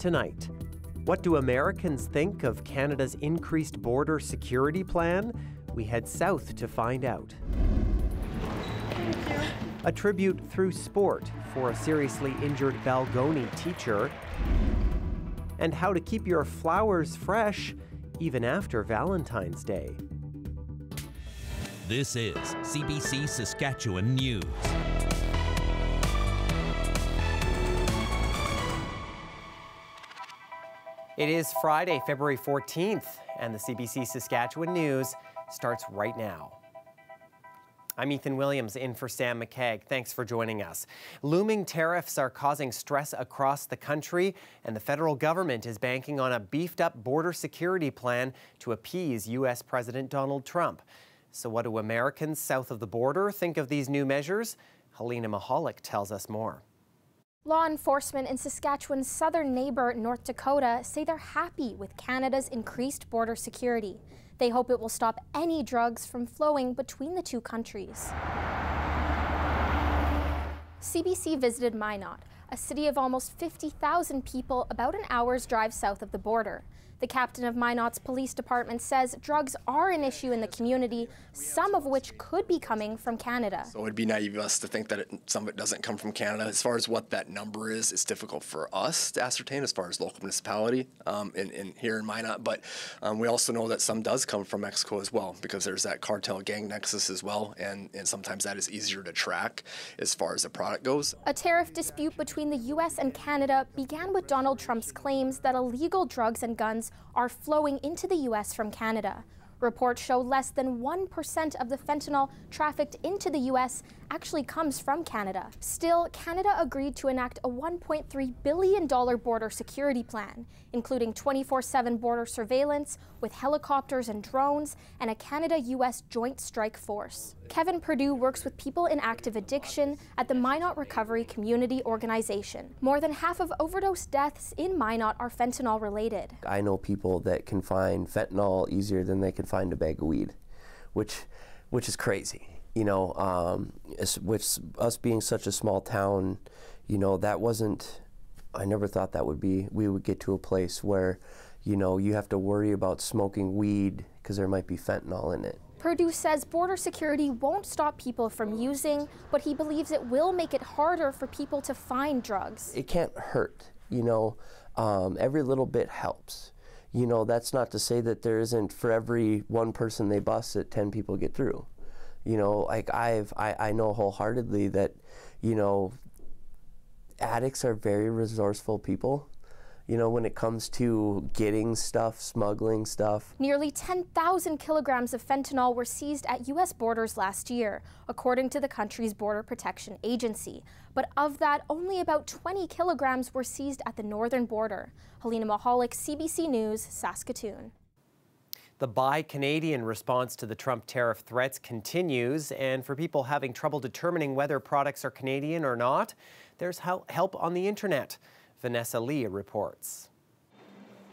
tonight. What do Americans think of Canada's increased border security plan? We head south to find out. Thank you. A tribute through sport for a seriously injured Balgonie teacher. And how to keep your flowers fresh even after Valentine's Day. This is CBC Saskatchewan News. It is Friday, February 14th, and the CBC Saskatchewan News starts right now. I'm Ethan Williams in for Sam McKeag. Thanks for joining us. Looming tariffs are causing stress across the country, and the federal government is banking on a beefed-up border security plan to appease U.S. President Donald Trump. So what do Americans south of the border think of these new measures? Helena Mahalik tells us more. Law enforcement in Saskatchewan's southern neighbor, North Dakota, say they're happy with Canada's increased border security. They hope it will stop any drugs from flowing between the two countries. CBC visited Minot, a city of almost 50,000 people about an hour's drive south of the border. The captain of Minot's police department says drugs are an issue in the community, some of which could be coming from Canada. So it would be naive of us to think that some of it doesn't come from Canada. As far as what that number is, it's difficult for us to ascertain as far as local municipality here in Minot. But we also know that some does come from Mexico as well, because there's that cartel gang nexus as well, and sometimes that is easier to track as far as the product goes. A tariff dispute between the U.S. and Canada began with Donald Trump's claims that illegal drugs and guns are flowing into the U.S. from Canada. Reports show less than 1% of the fentanyl trafficked into the U.S. actually comes from Canada. Still, Canada agreed to enact a $1.3 billion border security plan, including 24/7 border surveillance with helicopters and drones and a Canada-U.S. joint strike force. Kevin Perdue works with people in active addiction at the Minot Recovery Community Organization. More than half of overdose deaths in Minot are fentanyl related. I know people that can find fentanyl easier than they can find a bag of weed, which is crazy. You know, with us being such a small town, you know, I never thought we would get to a place where, you know, you have to worry about smoking weed because there might be fentanyl in it. Perdue says border security won't stop people from using, but he believes it will make it harder for people to find drugs. It can't hurt, you know, every little bit helps. You know, that's not to say that there isn't, for every one person they bust, that 10 people get through. You know, like I know wholeheartedly that, you know, addicts are very resourceful people. You know, when it comes to getting stuff, smuggling stuff. Nearly 10,000 kilograms of fentanyl were seized at U.S. borders last year, according to the country's Border Protection Agency. But of that, only about 20 kilograms were seized at the northern border. Helena Mahalik, CBC News, Saskatoon. The Buy Canadian response to the Trump tariff threats continues, and for people having trouble determining whether products are Canadian or not, there's help on the internet. Vanessa Lee reports.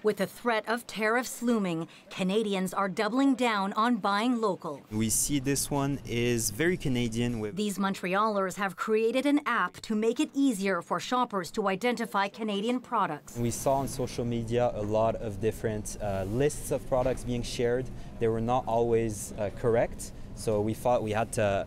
With the threat of tariffs looming, Canadians are doubling down on buying local. We see this one is very Canadian. These Montrealers have created an app to make it easier for shoppers to identify Canadian products. We saw on social media a lot of different lists of products being shared. They were not always correct, so we thought we had to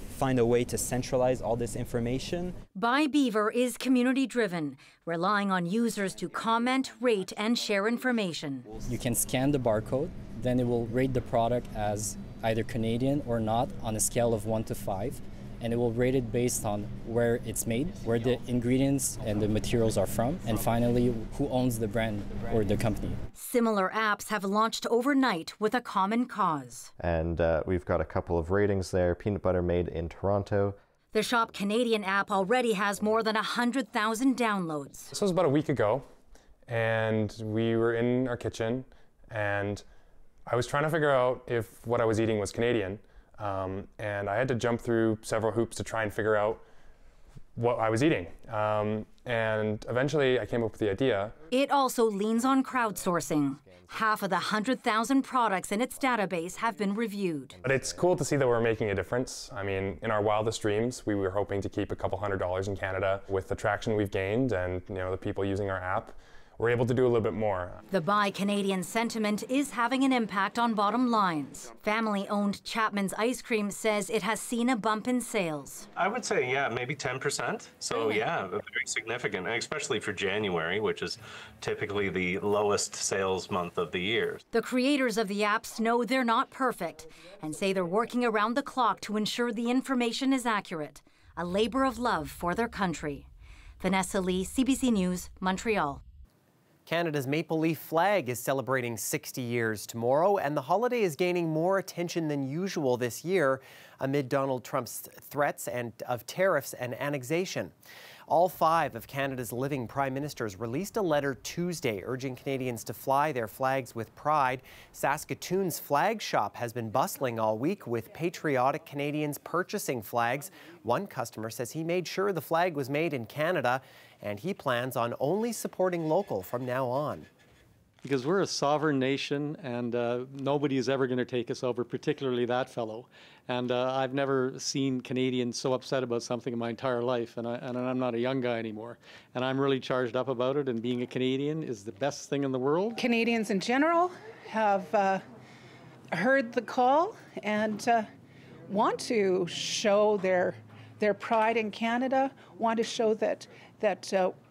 find a way to centralize all this information. Buy Beaver is community-driven, relying on users to comment, rate, and share information. You can scan the barcode, then it will rate the product as either Canadian or not on a scale of 1 to 5, and it will rate it based on where it's made, where the ingredients and the materials are from, and finally, who owns the brand or the company. Similar apps have launched overnight with a common cause. And we've got a couple of ratings there. Peanut butter made in Toronto. The Shop Canadian app already has more than 100,000 downloads. This was about a week ago, and we were in our kitchen, and I was trying to figure out if what I was eating was Canadian. And I had to jump through several hoops to try and figure out what I was eating. And eventually I came up with the idea. It also leans on crowdsourcing. Half of the 100,000 products in its database have been reviewed. But it's cool to see that we're making a difference. I mean, in our wildest dreams, we were hoping to keep a couple $100s in Canada. With the traction we've gained and the people using our app, we're able to do a little bit more. The Buy Canadian sentiment is having an impact on bottom lines. Family-owned Chapman's Ice Cream says it has seen a bump in sales. I would say, yeah, maybe 10%. So yeah, very significant, especially for January, which is typically the lowest sales month of the year. The creators of the apps know they're not perfect and say they're working around the clock to ensure the information is accurate. A labor of love for their country. Vanessa Lee, CBC News, Montreal. Canada's maple leaf flag is celebrating 60 years tomorrow, and the holiday is gaining more attention than usual this year amid Donald Trump's threats of tariffs and annexation. All 5 of Canada's living prime ministers released a letter Tuesday urging Canadians to fly their flags with pride. Saskatoon's flag shop has been bustling all week with patriotic Canadians purchasing flags. One customer says he made sure the flag was made in Canada, and he plans on only supporting local from now on. Because we're a sovereign nation, and nobody is ever going to take us over, particularly that fellow. And I've never seen Canadians so upset about something in my entire life, and I'm not a young guy anymore. And I'm really charged up about it, and being a Canadian is the best thing in the world. Canadians in general have heard the call and want to show their pride in Canada, want to show that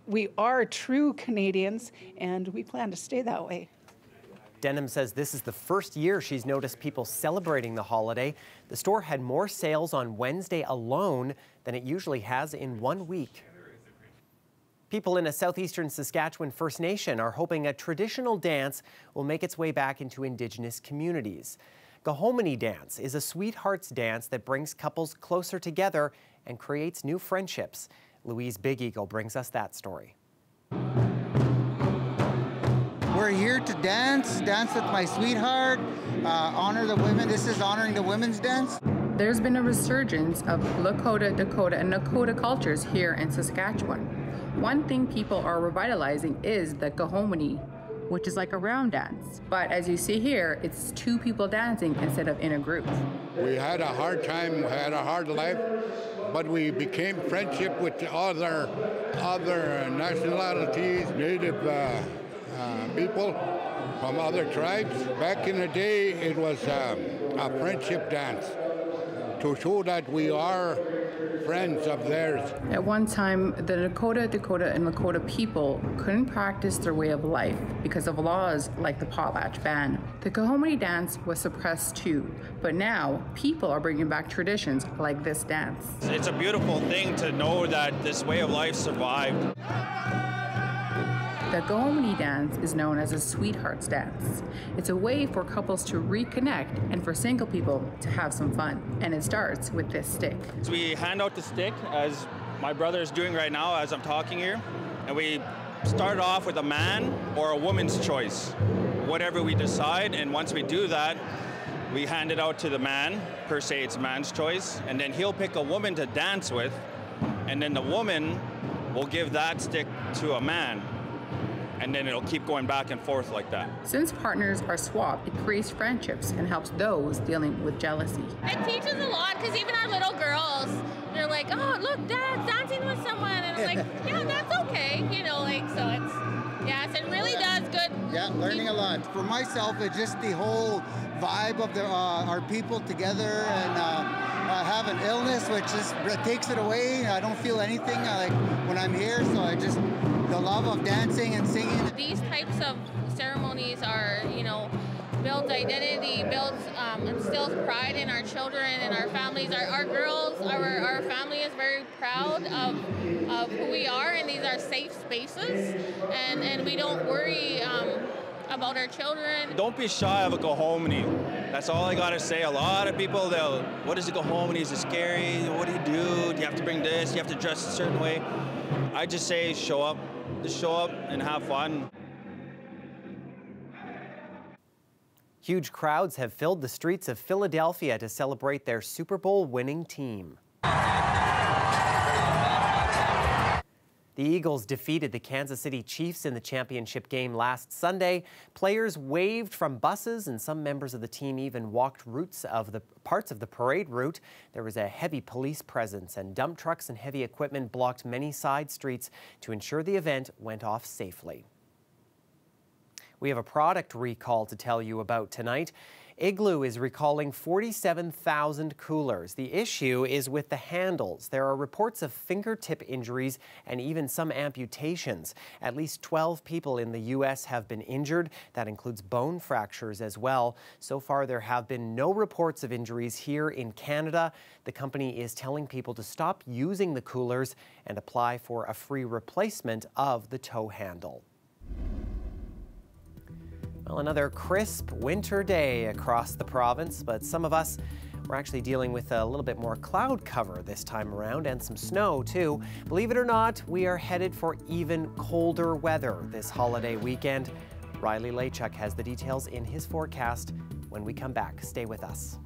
we are true Canadians, and we plan to stay that way. Denham says this is the first year she's noticed people celebrating the holiday. The store had more sales on Wednesday alone than it usually has in 1 week. People in a southeastern Saskatchewan First Nation are hoping a traditional dance will make its way back into Indigenous communities. Gahominy dance is a sweethearts dance that brings couples closer together and creates new friendships. Louise Big Eagle brings us that story. We're here to dance with my sweetheart, honor the women. This is honoring the women's dance. There's been a resurgence of Lakota, Dakota, and Nakota cultures here in Saskatchewan. One thing people are revitalizing is the Gahominy, which is like a round dance. But as you see here, it's 2 people dancing instead of in a group. We had a hard time, had a hard life, but we became friendship with other nationalities, native people from other tribes. Back in the day, it was a friendship dance to show that we are friends of theirs. At one time, the Dakota, and Lakota people couldn't practice their way of life because of laws like the potlatch ban. The Gahominy dance was suppressed too, but now people are bringing back traditions like this dance. It's a beautiful thing to know that this way of life survived. The Gahominy dance is known as a sweethearts dance. It's a way for couples to reconnect and for single people to have some fun. And it starts with this stick. So we hand out the stick, as my brother is doing right now as I'm talking here, and we start off with a man or a woman's choice, whatever we decide. And once we do that, we hand it out to the man. Per se, it's man's choice. And then he'll pick a woman to dance with, and then the woman will give that stick to a man. And then it'll keep going back and forth like that. Since partners are swapped, it creates friendships and helps those dealing with jealousy. It teaches a lot, because even our little girls, they're like, oh, look, Dad's dancing with someone. And it's like, yeah, that's okay. You know, like, so it's, yes, it really does good. Yeah, learning a lot. For myself, it's just the whole vibe of our people together, and I have an illness, which just takes it away. I don't feel anything like when I'm here, so I just, the love of dancing and singing. These types of ceremonies are, you know, builds identity, instills pride in our children and our families. Our girls, our family is very proud of who we are, and these are safe spaces, and we don't worry about our children. Don't be shy of a Gahominy. That's all I gotta say. A lot of people, what is a Gahominy? Is it scary? What do you do? Do you have to bring this? Do you have to dress a certain way? I just say show up. Just show up and have fun. Huge crowds have filled the streets of Philadelphia to celebrate their Super Bowl winning team. The Eagles defeated the Kansas City Chiefs in the championship game last Sunday. Players waved from buses, and some members of the team even walked parts of the parade route. There was a heavy police presence, and dump trucks and heavy equipment blocked many side streets to ensure the event went off safely. We have a product recall to tell you about tonight. Igloo is recalling 47,000 coolers. The issue is with the handles. There are reports of fingertip injuries and even some amputations. At least 12 people in the U.S. have been injured. That includes bone fractures as well. So far, there have been no reports of injuries here in Canada. The company is telling people to stop using the coolers and apply for a free replacement of the tow handle. Well, another crisp winter day across the province, but some of us we're actually dealing with a little bit more cloud cover this time around and some snow too. Believe it or not, we are headed for even colder weather this holiday weekend. Riley Lachuk has the details in his forecast. When we come back, stay with us.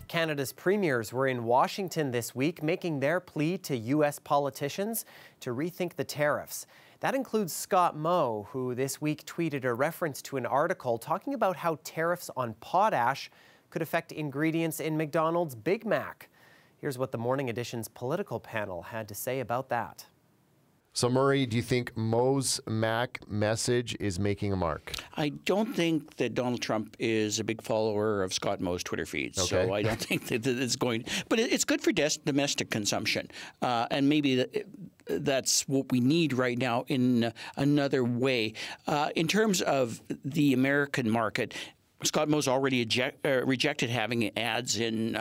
Canada's premiers were in Washington this week, making their plea to U.S. politicians to rethink the tariffs. That includes Scott Moe, who this week tweeted a reference to an article talking about how tariffs on potash could affect ingredients in McDonald's Big Mac. Here's what the Morning Edition's political panel had to say about that. So, Murray, do you think Moe's Mac message is making a mark? I don't think that Donald Trump is a big follower of Scott Moe's Twitter feed. Okay. So I don't think that it's going. But it's good for domestic consumption. And maybe that's what we need right now in another way. In terms of the American market, Scott Moe's already rejected having ads in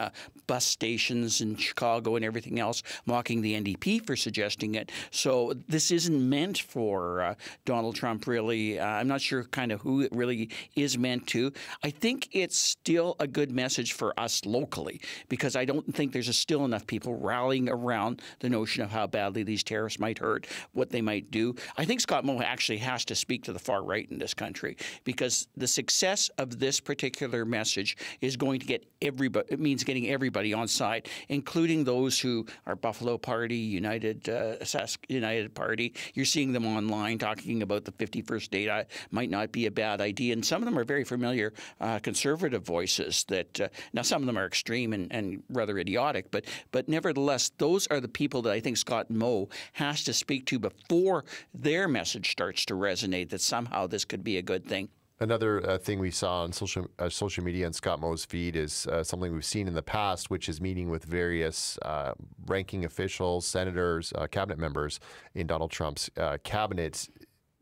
bus stations in Chicago and everything else, mocking the NDP for suggesting it. So this isn't meant for Donald Trump, really. I'm not sure kind of who it really is meant to. I think it's still a good message for us locally, because I don't think there's still enough people rallying around the notion of how badly these tariffs might hurt, what they might do. I think Scott Moe actually has to speak to the far right in this country, because the success of this particular message is going to get everybody. It means getting everybody on side, including those who are Buffalo Party, United Party. You're seeing them online talking about the 51st date might not be a bad idea, and some of them are very familiar conservative voices. That now some of them are extreme and rather idiotic, but nevertheless, those are the people that I think Scott Moe has to speak to before their message starts to resonate. That somehow this could be a good thing. Another thing we saw on social media and Scott Moe's feed is something we've seen in the past, which is meeting with various ranking officials, senators, cabinet members in Donald Trump's cabinet.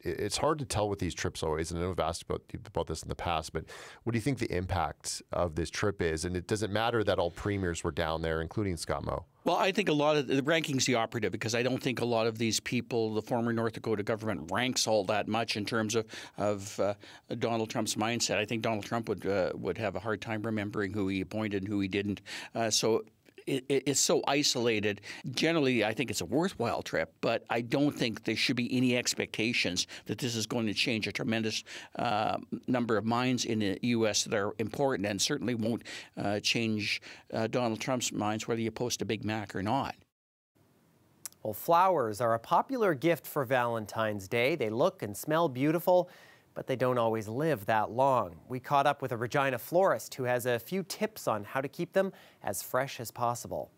It's hard to tell with these trips always, and I know I've asked about this in the past, but what do you think the impact of this trip is? And it doesn't matter that all premiers were down there, including Scott Moe. Well, I think a lot of the ranking's the operative, because I don't think a lot of these people, the former North Dakota government, ranks all that much in terms of Donald Trump's mindset. I think Donald Trump would have a hard time remembering who he appointed and who he didn't. So it's so isolated. Generally, I think it's a worthwhile trip, but I don't think there should be any expectations that this is going to change a tremendous number of minds in the U.S. that are important, and certainly won't change Donald Trump's minds whether you post a Big Mac or not. Well, flowers are a popular gift for Valentine's Day. They look and smell beautiful, but they don't always live that long. We caught up with a Regina florist who has a few tips on how to keep them as fresh as possible.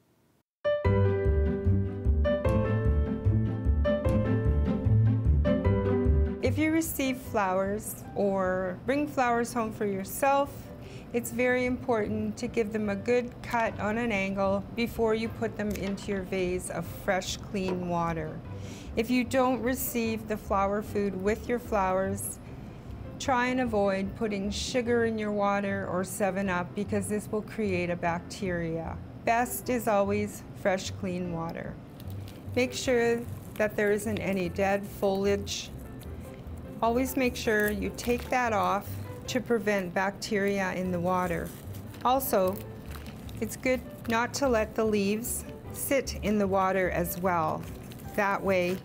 If you receive flowers or bring flowers home for yourself, it's very important to give them a good cut on an angle before you put them into your vase of fresh, clean water. If you don't receive the flower food with your flowers, try and avoid putting sugar in your water or 7-Up, because this will create a bacteria. Best is always fresh, clean water. Make sure that there isn't any dead foliage. Always make sure you take that off to prevent bacteria in the water. Also, it's good not to let the leaves sit in the water as well. That way,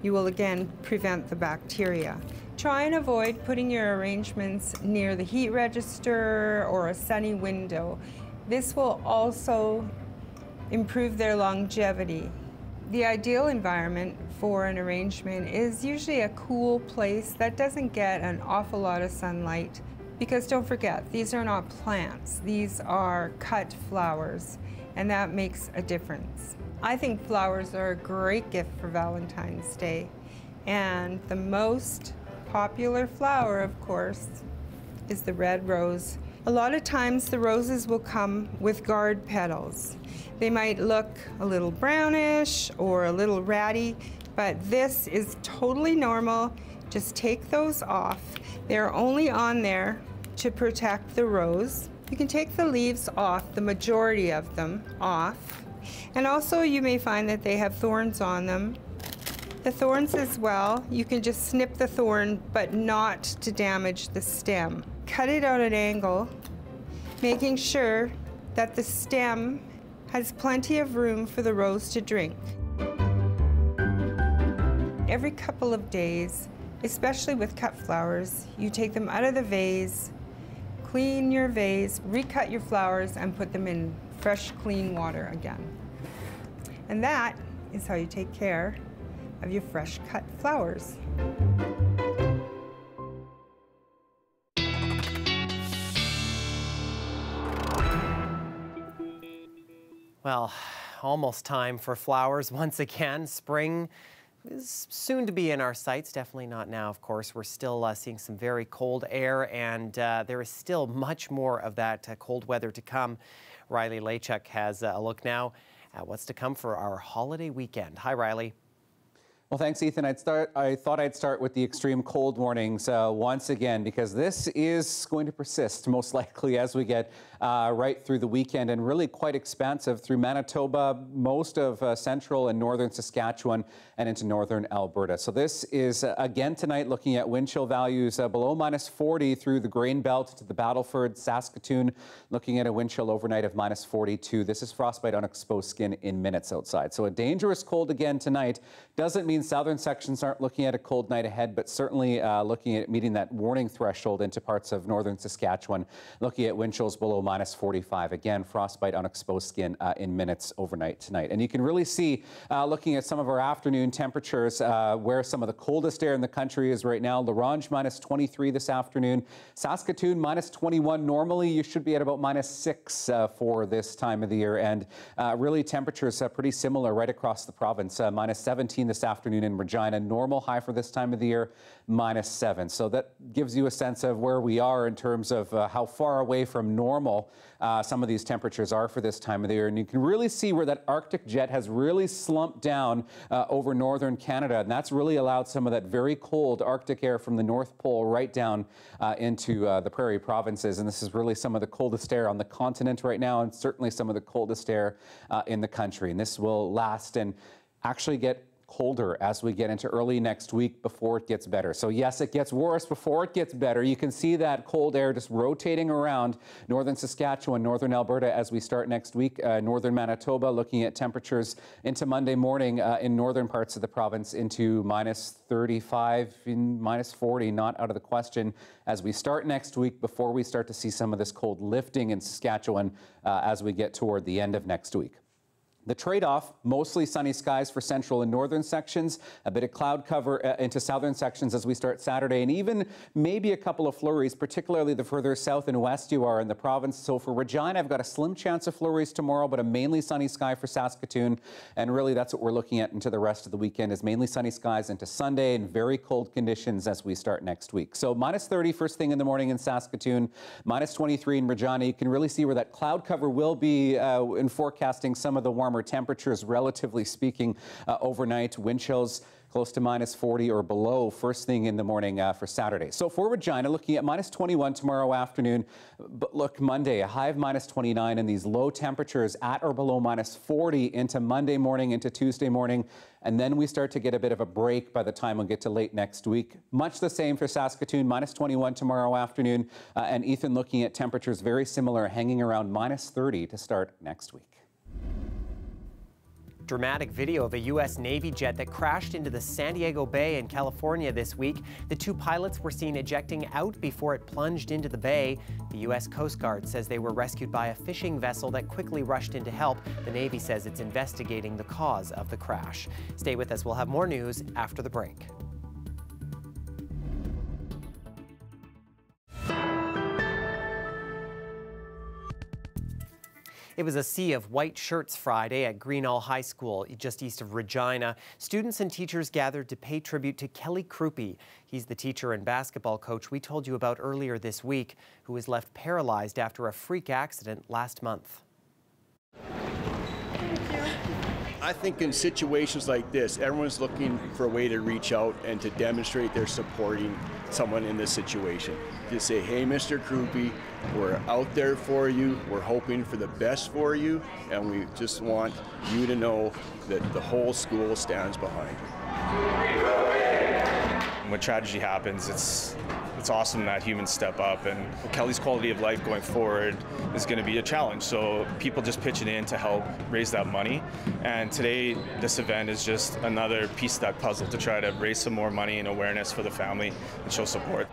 you will again prevent the bacteria. Try and avoid putting your arrangements near the heat register or a sunny window. This will also improve their longevity. The ideal environment for an arrangement is usually a cool place that doesn't get an awful lot of sunlight. Because don't forget, these are not plants. These are cut flowers, and that makes a difference. I think flowers are a great gift for Valentine's Day. And the most popular flower, of course, is the red rose. A lot of times the roses will come with guard petals. They might look a little brownish or a little ratty, but this is totally normal. Just take those off. They're only on there to protect the rose. You can take the leaves off, the majority of them off. And also you may find that they have thorns on them. The thorns as well, you can just snip the thorn, but not to damage the stem. Cut it at an angle, making sure that the stem has plenty of room for the rose to drink. Every couple of days, especially with cut flowers, you take them out of the vase, clean your vase, recut your flowers, and put them in fresh, clean water again. And that is how you take care of your fresh cut flowers. Well, almost time for flowers once again. Spring is soon to be in our sights. Definitely not now, of course. We're still seeing some very cold air, and there is still much more of that cold weather to come. Riley Lachuk has a look now at what's to come for our holiday weekend. Hi, Riley. Well, thanks, Ethan. I thought I'd start with the extreme cold warnings once again, because this is going to persist most likely as we get right through the weekend, and really quite expansive through Manitoba, most of central and northern Saskatchewan, and into northern Alberta. So this is again tonight looking at wind chill values below -40 through the Grain Belt to the Battleford, Saskatoon, looking at a wind chill overnight of -42. This is frostbite on exposed skin in minutes outside. So a dangerous cold again tonight. Doesn't mean southern sections aren't looking at a cold night ahead, but certainly looking at meeting that warning threshold into parts of northern Saskatchewan, looking at wind chills below -45. Again, frostbite on exposed skin in minutes overnight tonight. And you can really see, looking at some of our afternoon temperatures, where some of the coldest air in the country is right now. La Ronge -23 this afternoon. Saskatoon -21. Normally you should be at about -6 for this time of the year. And really temperatures pretty similar right across the province. -17 this afternoon in Regina. Normal high for this time of the year, -7. So that gives you a sense of where we are in terms of how far away from normal some of these temperatures are for this time of the year. And you can really see where that Arctic jet has really slumped down over northern Canada. And that's really allowed some of that very cold Arctic air from the North Pole right down into the prairie provinces. And this is really some of the coldest air on the continent right now, and certainly some of the coldest air in the country. And this will last and actually get colder as we get into early next week before it gets better. So yes, it gets worse before it gets better. You can see that cold air just rotating around northern Saskatchewan, northern Alberta as we start next week. Northern Manitoba, looking at temperatures into Monday morning in northern parts of the province into -35, -40, not out of the question as we start next week before we start to see some of this cold lifting in Saskatchewan as we get toward the end of next week. The trade-off, mostly sunny skies for central and northern sections, a bit of cloud cover into southern sections as we start Saturday, and even maybe a couple of flurries, particularly the further south and west you are in the province. So for Regina, I've got a slim chance of flurries tomorrow, but a mainly sunny sky for Saskatoon. And really that's what we're looking at into the rest of the weekend, is mainly sunny skies into Sunday and very cold conditions as we start next week. So -30 first thing in the morning in Saskatoon, -23 in Regina. You can really see where that cloud cover will be in forecasting some of the warmer temperatures, relatively speaking, overnight. Wind chills close to -40 or below first thing in the morning for Saturday. So for Regina, looking at -21 tomorrow afternoon. But look, Monday, a high of -29, and these low temperatures at or below -40 into Monday morning, into Tuesday morning. And then we start to get a bit of a break by the time we'll get to late next week. Much the same for Saskatoon, -21 tomorrow afternoon. And Ethan, looking at temperatures very similar, hanging around -30 to start next week. Dramatic video of a U.S. Navy jet that crashed into the San Diego Bay in California this week. The two pilots were seen ejecting out before it plunged into the bay. The U.S. Coast Guard says they were rescued by a fishing vessel that quickly rushed in to help. The Navy says it's investigating the cause of the crash. Stay with us. We'll have more news after the break. It was a sea of white shirts Friday at Greenall High School, just east of Regina. Students and teachers gathered to pay tribute to Kelly Kruppi. He's the teacher and basketball coach we told you about earlier this week, who was left paralyzed after a freak accident last month. I think in situations like this, everyone's looking for a way to reach out and to demonstrate they're supporting someone in this situation. To say, hey, Mr. Kruppi, we're out there for you, we're hoping for the best for you, and we just want you to know that the whole school stands behind you. When tragedy happens, it's awesome that humans step up, and Kelly's quality of life going forward is going to be a challenge. So people just pitching in to help raise that money. And today, this event is just another piece of that puzzle to try to raise some more money and awareness for the family and show support.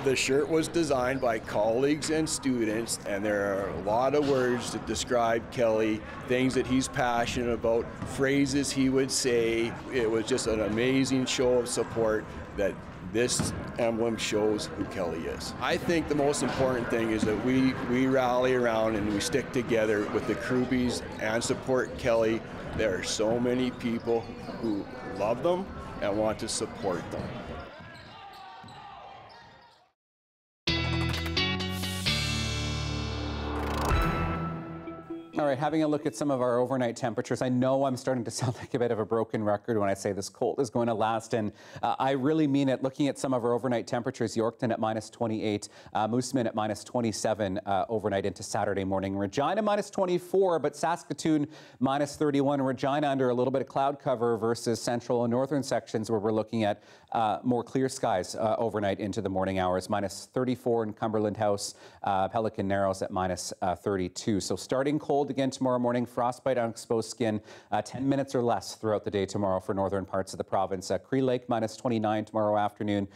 The shirt was designed by colleagues and students, and there are a lot of words that describe Kelly, things that he's passionate about, phrases he would say. It was just an amazing show of support that this emblem shows who Kelly is. I think the most important thing is that we rally around and we stick together with the Kruppis and support Kelly. There are so many people who love them and want to support them. All right, having a look at some of our overnight temperatures. I know I'm starting to sound like a bit of a broken record when I say this cold is going to last, and I really mean it. Looking at some of our overnight temperatures, Yorkton at -28, Moosomin at -27 overnight into Saturday morning. Regina -24, but Saskatoon -31. Regina under a little bit of cloud cover versus central and northern sections where we're looking at more clear skies overnight into the morning hours. -34 in Cumberland House, Pelican Narrows at -32. So starting cold again tomorrow morning, frostbite on exposed skin, 10 minutes or less throughout the day tomorrow for northern parts of the province. Cree Lake -29 tomorrow afternoon,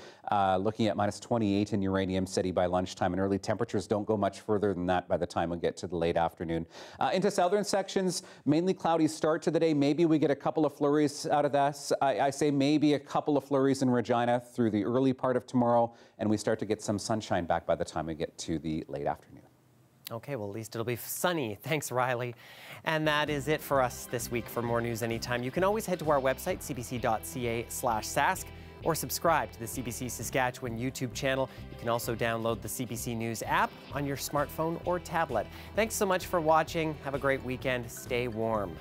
looking at -28 in Uranium City by lunchtime, and early temperatures don't go much further than that by the time we get to the late afternoon. Into southern sections, mainly cloudy start to the day. Maybe we get a couple of flurries out of this. I say maybe a couple of flurries in Regina through the early part of tomorrow, and we start to get some sunshine back by the time we get to the late afternoon. Okay, well, at least it'll be sunny. Thanks, Riley. And that is it for us this week. For more news anytime, you can always head to our website, cbc.ca/sask, or subscribe to the CBC Saskatchewan YouTube channel. You can also download the CBC News app on your smartphone or tablet. Thanks so much for watching. Have a great weekend. Stay warm.